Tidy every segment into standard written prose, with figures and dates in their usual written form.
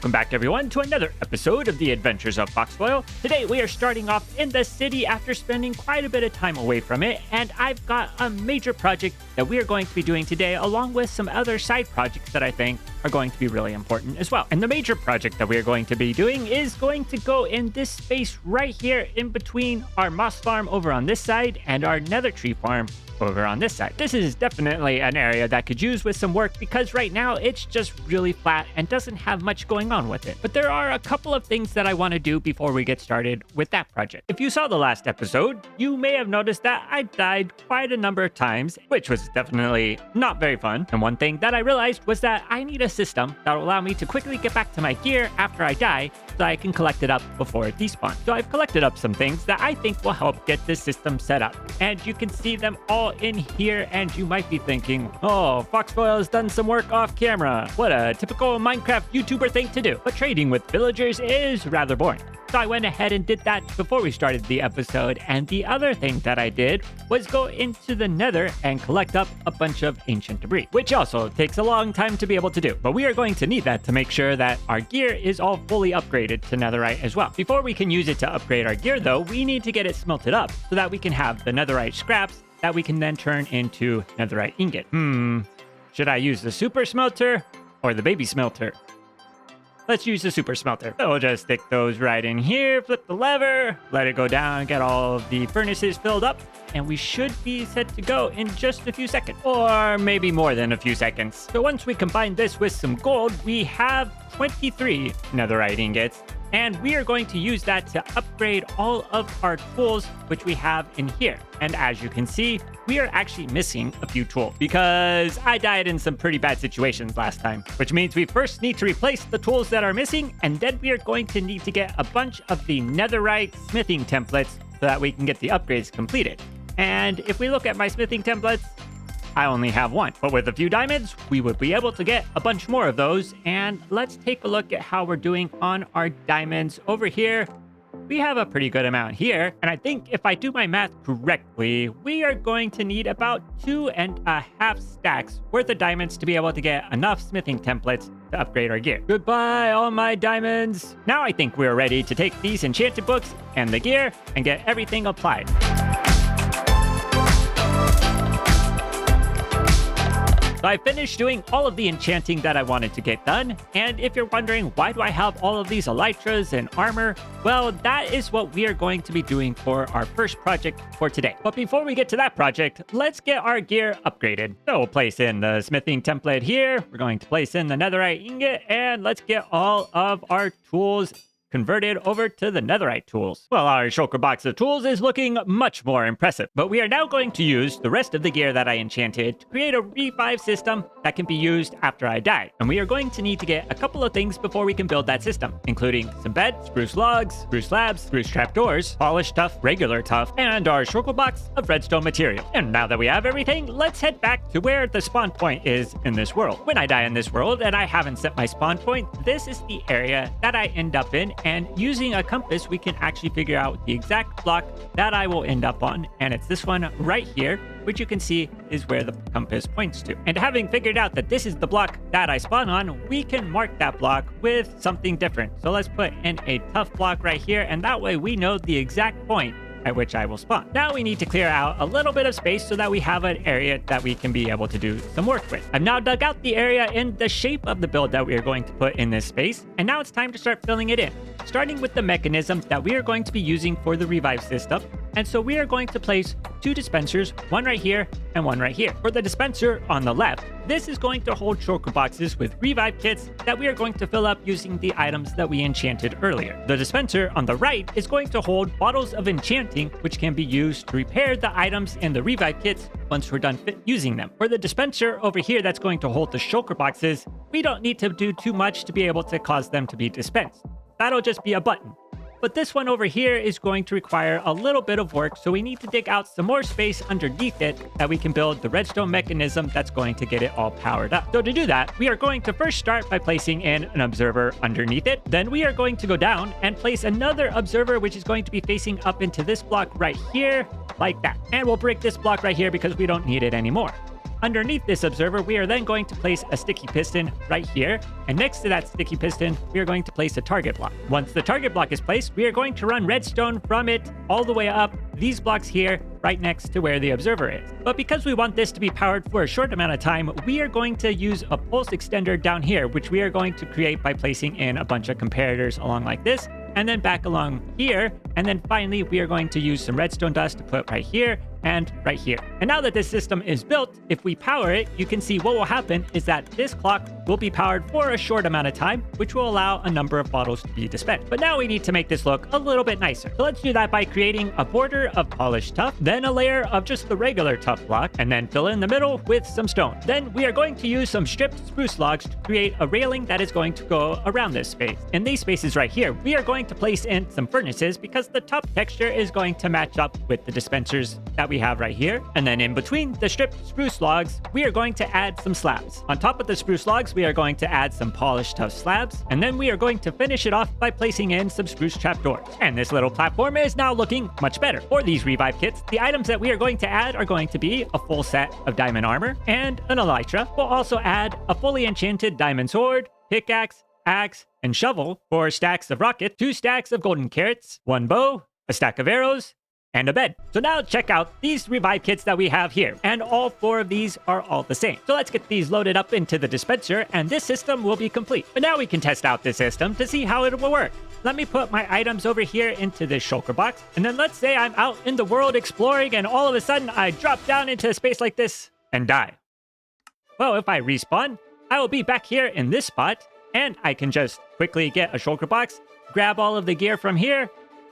Welcome back everyone to another episode of the Adventures of FoxFoil. Today we are starting off in the city after spending quite a bit of time away from it, and I've got a major project that we are going to be doing today along with some other side projects that I think are going to be really important as well. And the major project that we are going to be doing is going to go in this space right here in between our moss farm over on this side and our nether tree farm over on this side. This is definitely an area that could use with some work because right now it's just really flat and doesn't have much going on with it. But there are a couple of things that I want to do before we get started with that project. If you saw the last episode, you may have noticed that I died quite a number of times, which was definitely not very fun. And one thing that I realized was that I need a system that will allow me to quickly get back to my gear after I die so I can collect it up before it despawns. So I've collected up some things that I think will help get this system set up. And you can see them all in here, and you might be thinking, oh, FoxFoil has done some work off camera. What a typical Minecraft YouTuber thing to do. But trading with villagers is rather boring. So I went ahead and did that before we started the episode, and the other thing that I did was go into the nether and collect up a bunch of ancient debris, which also takes a long time to be able to do. But we are going to need that to make sure that our gear is all fully upgraded to netherite as well. Before we can use it to upgrade our gear though, we need to get it smelted up so that we can have the netherite scraps that we can then turn into netherite ingot. Should I use the super smelter or the baby smelter? Let's use the super smelter. So we'll just stick those right in here, flip the lever, let it go down, get all of the furnaces filled up, and we should be set to go in just a few seconds, or maybe more than a few seconds. So once we combine this with some gold, we have 23 netherite ingots, and we are going to use that to upgrade all of our tools, which we have in here. And as you can see, we are actually missing a few tools because I died in some pretty bad situations last time, which means we first need to replace the tools that are missing, and then we are going to need to get a bunch of the netherite smithing templates so that we can get the upgrades completed. And if we look at my smithing templates, I only have one, but with a few diamonds, we would be able to get a bunch more of those. And let's take a look at how we're doing on our diamonds over here. We have a pretty good amount here, and I think if I do my math correctly, we are going to need about 2.5 stacks worth of diamonds to be able to get enough smithing templates to upgrade our gear. Goodbye, all my diamonds. Now I think we're ready to take these enchanted books and the gear and get everything applied. So I finished doing all of the enchanting that I wanted to get done, and if you're wondering why do I have all of these elytras and armor, well, that is what we are going to be doing for our first project for today. But before we get to that project, let's get our gear upgraded. So we'll place in the smithing template here, we're going to place in the netherite ingot, and let's get all of our tools converted over to the netherite tools. Well, our shulker box of tools is looking much more impressive, but we are now going to use the rest of the gear that I enchanted to create a revive system that can be used after I die. And we are going to need to get a couple of things before we can build that system, including some bed, spruce logs, spruce slabs, spruce trapdoors, polished tuff, regular tuff, and our shulker box of redstone material. And now that we have everything, let's head back to where the spawn point is in this world. When I die in this world and I haven't set my spawn point, this is the area that I end up in. And using a compass, we can actually figure out the exact block that I will end up on. And it's this one right here, which you can see is where the compass points to. And having figured out that this is the block that I spawn on, we can mark that block with something different. So let's put in a tough block right here, and that way we know the exact point at which I will spawn. Now we need to clear out a little bit of space so that we have an area that we can be able to do some work with. I've now dug out the area in the shape of the build that we are going to put in this space, and now it's time to start filling it in, starting with the mechanism that we are going to be using for the revive system. And so we are going to place 2 dispensers, one right here and one right here. For the dispenser on the left, this is going to hold shulker boxes with revive kits that we are going to fill up using the items that we enchanted earlier. The dispenser on the right is going to hold bottles of enchanting, which can be used to repair the items in the revive kits once we're done using them. For the dispenser over here that's going to hold the shulker boxes, we don't need to do too much to be able to cause them to be dispensed. That'll just be a button. But this one over here is going to require a little bit of work, so we need to dig out some more space underneath it that we can build the redstone mechanism that's going to get it all powered up. So to do that, we are going to first start by placing in an observer underneath it. Then we are going to go down and place another observer, which is going to be facing up into this block right here, like that. And we'll break this block right here because we don't need it anymore. underneath this observer, we are then going to place a sticky piston right here. And next to that sticky piston, we are going to place a target block. Once the target block is placed, we are going to run redstone from it all the way up these blocks here, right next to where the observer is. But because we want this to be powered for a short amount of time, we are going to use a pulse extender down here, which we are going to create by placing in a bunch of comparators along like this, and then back along here. And then finally, we are going to use some redstone dust to put right here and right here. And now that this system is built, if we power it, you can see what will happen is that this clock will be powered for a short amount of time, which will allow a number of bottles to be dispensed. But now we need to make this look a little bit nicer. So let's do that by creating a border of polished tuff, then a layer of just the regular tuff block, and then fill in the middle with some stone. Then we are going to use some stripped spruce logs to create a railing that is going to go around this space. In these spaces right here, we are going to place in some furnaces because the top texture is going to match up with the dispensers that we have right here. And then in between the stripped spruce logs, we are going to add some slabs. On top of the spruce logs, we are going to add some polished tuff slabs, and then we are going to finish it off by placing in some spruce trapdoors. And this little platform is now looking much better. For these revive kits, the items that we are going to add are going to be a full set of diamond armor and an elytra. We'll also add a fully enchanted diamond sword, pickaxe, axe, and shovel, 4 stacks of rockets, 2 stacks of golden carrots, 1 bow, a stack of arrows, and a bed. So now check out these revive kits that we have here, and all 4 of these are all the same. So let's get these loaded up into the dispenser, and this system will be complete. But now we can test out this system to see how it will work. Let me put my items over here into this shulker box, and then let's say I'm out in the world exploring, and all of a sudden I drop down into a space like this and die. Well, if I respawn, I will be back here in this spot, and I can just quickly get a shulker box, grab all of the gear from here,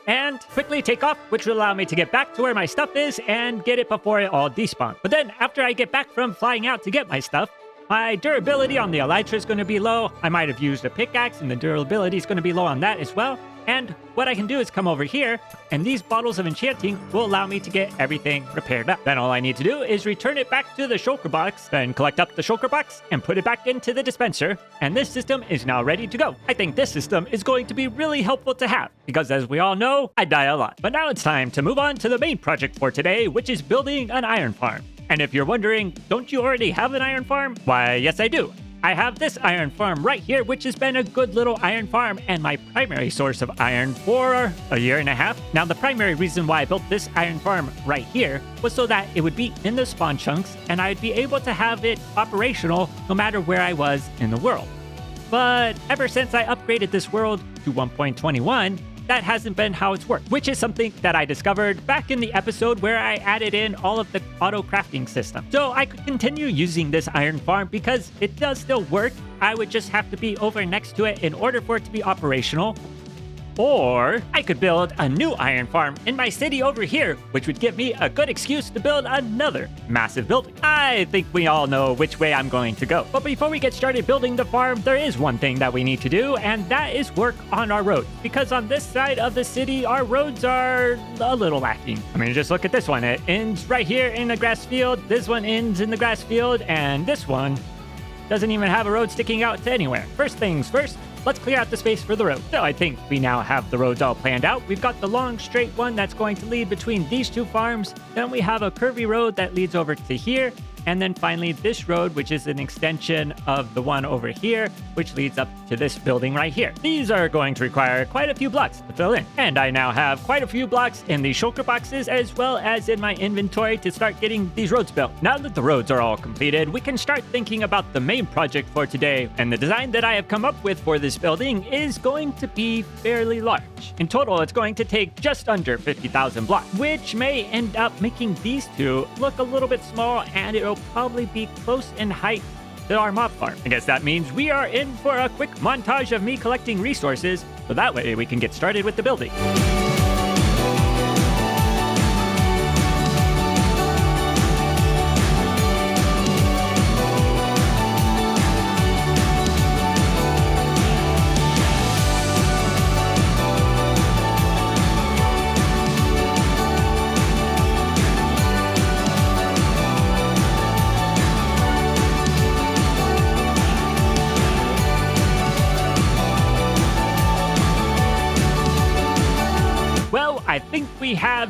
and quickly take off, which will allow me to get back to where my stuff is and get it before it all despawns. But then after I get back from flying out to get my stuff, my durability on the elytra is going to be low. I might have used a pickaxe and the durability is going to be low on that as well. And what I can do is come over here, and these bottles of enchanting will allow me to get everything repaired up. Then all I need to do is return it back to the shulker box, then collect up the shulker box and put it back into the dispenser, and this system is now ready to go. I think this system is going to be really helpful to have, because as we all know, I die a lot. But now it's time to move on to the main project for today, which is building an iron farm. And if you're wondering, don't you already have an iron farm? Why, yes I do. I have this iron farm right here, which has been a good little iron farm and my primary source of iron for a year and a half. Now, the primary reason why I built this iron farm right here was so that it would be in the spawn chunks and I'd be able to have it operational no matter where I was in the world. But ever since I upgraded this world to 1.21, that hasn't been how it's worked, which is something that I discovered back in the episode where I added in all of the auto crafting system. So I could continue using this iron farm because it does still work. I would just have to be over next to it in order for it to be operational. Or I could build a new iron farm in my city over here, which would give me a good excuse to build another massive building. I think we all know which way I'm going to go. But before we get started building the farm, there is one thing that we need to do, and that is work on our roads. Because on this side of the city, our roads are a little lacking. I mean, just look at this one. It ends right here in the grass field. This one ends in the grass field, and this one doesn't even have a road sticking out to anywhere. First things first, let's clear out the space for the road. So I think we now have the roads all planned out. We've got the long straight one that's going to lead between these 2 farms. Then we have a curvy road that leads over to here. And then finally this road, which is an extension of the one over here, which leads up to this building right here. These are going to require quite a few blocks to fill in. And I now have quite a few blocks in the shulker boxes as well as in my inventory to start getting these roads built. Now that the roads are all completed, we can start thinking about the main project for today. And the design that I have come up with for this building is going to be fairly large. In total, it's going to take just under 50,000 blocks, which may end up making these 2 look a little bit small, and it'll probably be close in height to our mob farm. I guess that means we are in for a quick montage of me collecting resources, so that way we can get started with the building.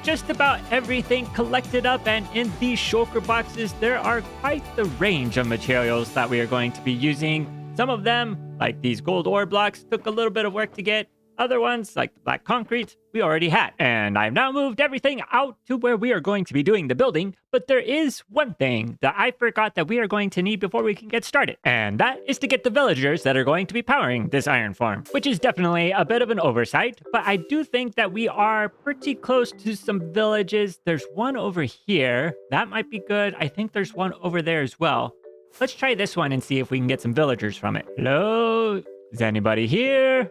have just about everything collected up, and in these shulker boxes, there are quite the range of materials that we are going to be using. Some of them, like these gold ore blocks, took a little bit of work to get. Other ones, like the black concrete, we already had. And I've now moved everything out to where we are going to be doing the building, but there is one thing that I forgot that we are going to need before we can get started, and that is to get the villagers that are going to be powering this iron farm, which is definitely a bit of an oversight, but I do think that we are pretty close to some villages. There's one over here. That might be good. I think there's one over there as well. Let's try this one and see if we can get some villagers from it. Hello? Is anybody here?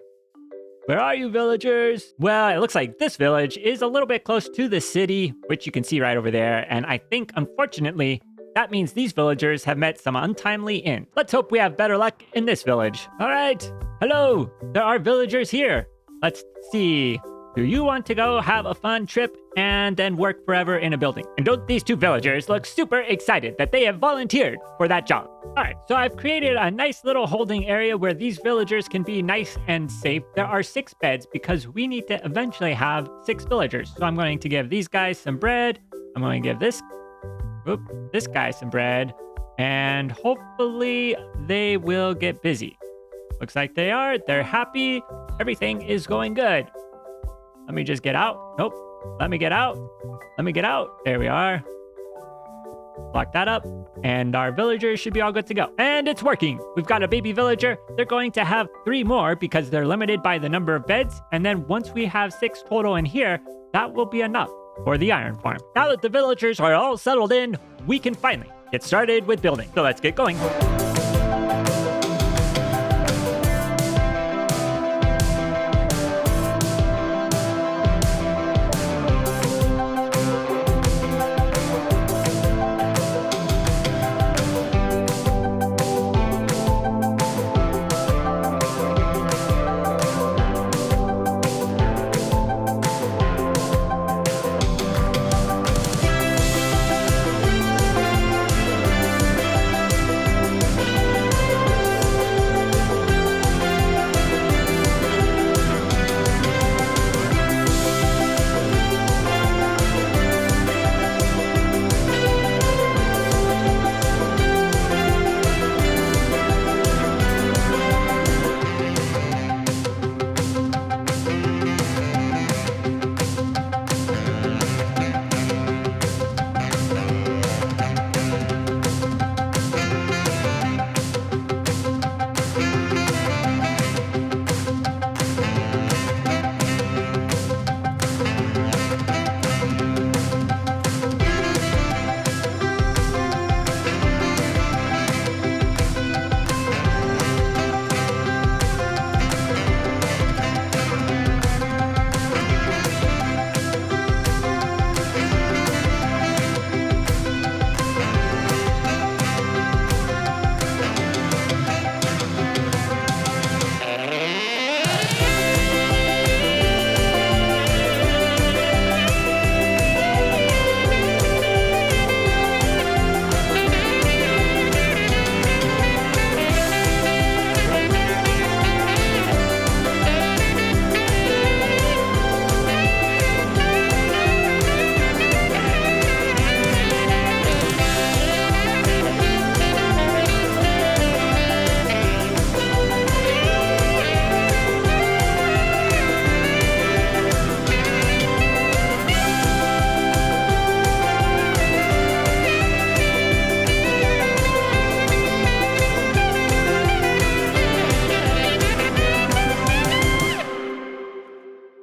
Where are you, villagers? Well, it looks like this village is a little bit close to the city, which you can see right over there. And I think, unfortunately, that means these villagers have met some untimely end. Let's hope we have better luck in this village. All right. Hello. There are villagers here. Let's see. Do you want to go have a fun trip and then work forever in a building? And don't these two villagers look super excited that they have volunteered for that job? All right, so I've created a nice little holding area where these villagers can be nice and safe. There are 6 beds because we need to eventually have 6 villagers. So I'm going to give these guys some bread. I'm going to give this guy some bread. And hopefully they will get busy. Looks like they are. They're happy. Everything is going good. Let me just get out. Nope. Let me get out. Let me get out. There we are. Lock that up. And our villagers should be all good to go. And it's working. We've got a baby villager. They're going to have 3 more because they're limited by the number of beds. And then once we have 6 total in here, that will be enough for the iron farm. Now that the villagers are all settled in, we can finally get started with building. So let's get going.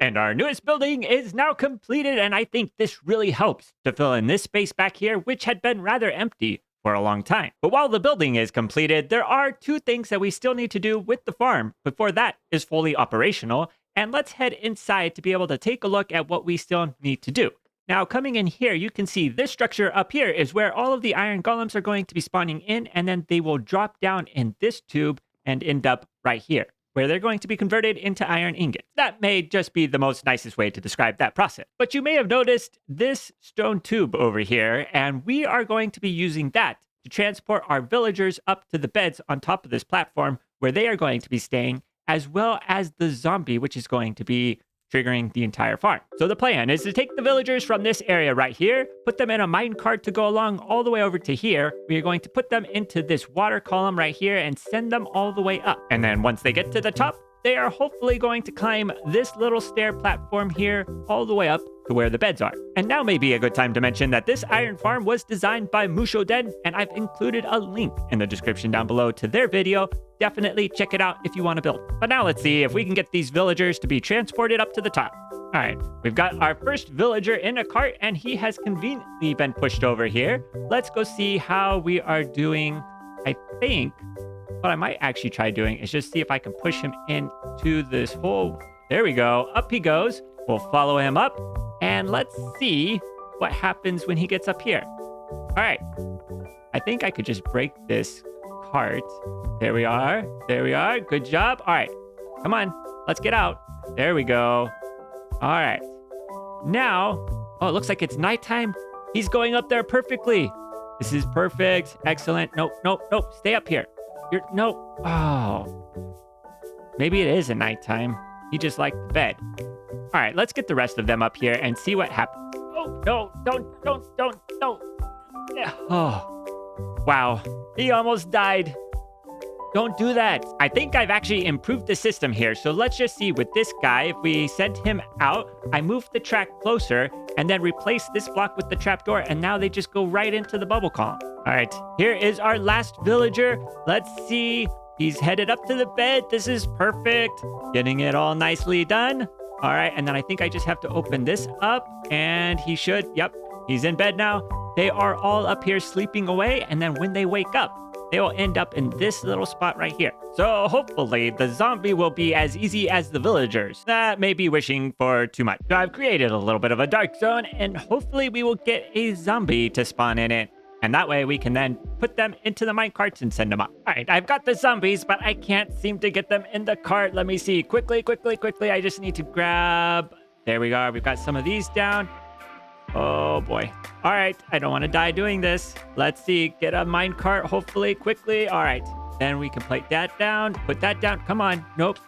And our newest building is now completed, and I think this really helps to fill in this space back here, which had been rather empty for a long time. But while the building is completed, there are 2 things that we still need to do with the farm before that is fully operational. And let's head inside to be able to take a look at what we still need to do. Now, coming in here, you can see this structure up here is where all of the iron golems are going to be spawning in, and then they will drop down in this tube and end up right here, where they're going to be converted into iron ingots. That may just be the most nicest way to describe that process. But you may have noticed this stone tube over here, and we are going to be using that to transport our villagers up to the beds on top of this platform where they are going to be staying, as well as the zombie, which is going to be triggering the entire farm. So the plan is to take the villagers from this area right here, put them in a minecart to go along all the way over to here. We are going to put them into this water column right here and send them all the way up. And then once they get to the top, they are hopefully going to climb this little stair platform here all the way up to where the beds are. And now may be a good time to mention that this iron farm was designed by Mushoden, and I've included a link in the description down below to their video. Definitely check it out if you want to build. But now let's see if we can get these villagers to be transported up to the top. All right, we've got our first villager in a cart, and he has conveniently been pushed over here. Let's go see how we are doing. I think what I might actually try doing is just see if I can push him into this hole. There we go. Up he goes. We'll follow him up, and let's see what happens when he gets up here. All right. I think I could just break this cart. There we are. There we are. Good job. All right. Come on. Let's get out. There we go. All right. Now, oh, it looks like it's nighttime. He's going up there perfectly. This is perfect. Excellent. Nope, nope, nope. Stay up here. Nope. Oh. Maybe it is a nighttime. He just liked the bed. All right, let's get the rest of them up here and see what happens. Oh, no, don't, no. Oh, wow. He almost died. Don't do that. I think I've actually improved the system here. So let's just see with this guy, if we send him out, I move the track closer and then replace this block with the trapdoor, and now they just go right into the bubble column. All right, here is our last villager. Let's see. He's headed up to the bed. This is perfect. Getting it all nicely done. All right, and then I think I just have to open this up, and he should, yep, he's in bed now. They are all up here sleeping away, and then when they wake up, they will end up in this little spot right here. So hopefully the zombie will be as easy as the villagers. That may be wishing for too much. So I've created a little bit of a dark zone, and hopefully we will get a zombie to spawn in it. And that way we can then put them into the minecarts and send them up. All right, I've got the zombies, but I can't seem to get them in the cart. Let me see. Quickly. I just need to grab. There we go. We've got some of these down. Oh boy. All right, I don't want to die doing this. Let's see. Get a minecart, hopefully, quickly. All right. Then we can plate that down. Put that down. Come on. Nope.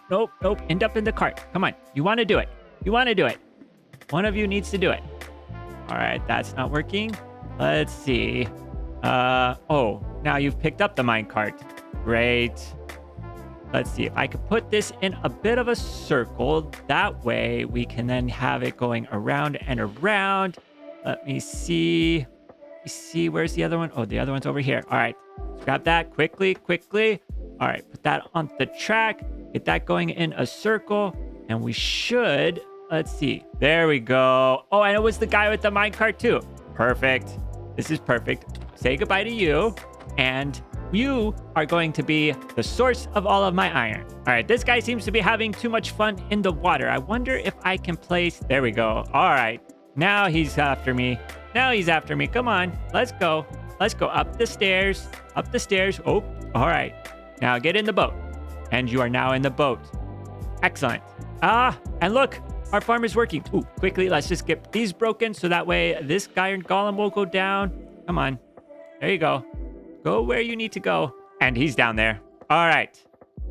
End up in the cart. Come on. You want to do it. One of you needs to do it. All right, that's not working. Let's see. Oh, now you've picked up the minecart. Great. Let's see if I could put this in a bit of a circle. That way we can then have it going around and around. Let me see. Where's the other one? Oh, the other one's over here. All right. Let's grab that quickly. All right. Put that on the track. Get that going in a circle. And we should, let's see. There we go. Oh, and it was the guy with the minecart too. Perfect. This is perfect. Say goodbye to you. And you are going to be the source of all of my iron. All right, this guy seems to be having too much fun in the water. I wonder if I can place... There we go. All right. Now he's after me. Come on. Let's go up the stairs. Oh, all right. Now get in the boat. And you are now in the boat. Excellent. And look, our farm is working. Ooh, quickly, let's just get these broken so that way this iron golem will go down. Come on. There you go. Go where you need to go. And he's down there. All right.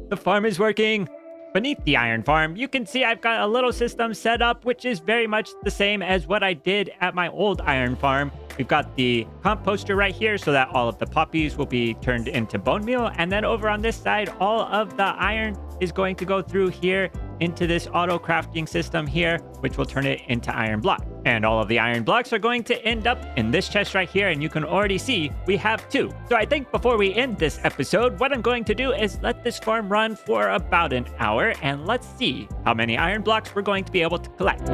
The farm is working. Beneath the iron farm, you can see I've got a little system set up, which is very much the same as what I did at my old iron farm. We've got the composter right here so that all of the poppies will be turned into bone meal. And then over on this side, all of the iron is going to go through here into this auto crafting system here, which will turn it into iron block. And all of the iron blocks are going to end up in this chest right here. And you can already see we have 2. So I think before we end this episode, what I'm going to do is let this farm run for about an hour. And let's see how many iron blocks we're going to be able to collect.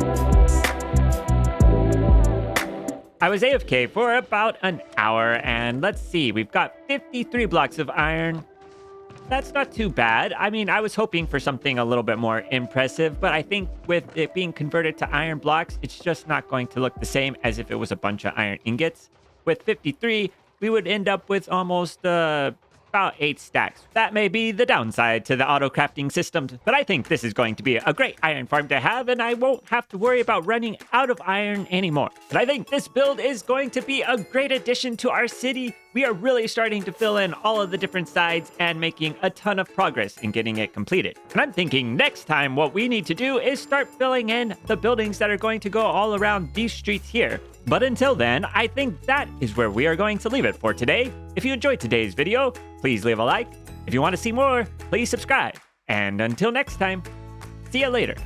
I was AFK for about an hour, and let's see, we've got 53 blocks of iron. That's not too bad. I mean, I was hoping for something a little bit more impressive, but I think with it being converted to iron blocks, it's just not going to look the same as if it was a bunch of iron ingots. With 53, we would end up with almost about 8 stacks. That may be the downside to the auto crafting systems, but I think this is going to be a great iron farm to have, and I won't have to worry about running out of iron anymore. But I think this build is going to be a great addition to our city. we are really starting to fill in all of the different sides and making a ton of progress in getting it completed. And I'm thinking next time what we need to do is start filling in the buildings that are going to go all around these streets here. But until then, I think that is where we are going to leave it for today. If you enjoyed today's video, please leave a like. If you want to see more, please subscribe. And until next time, see you later.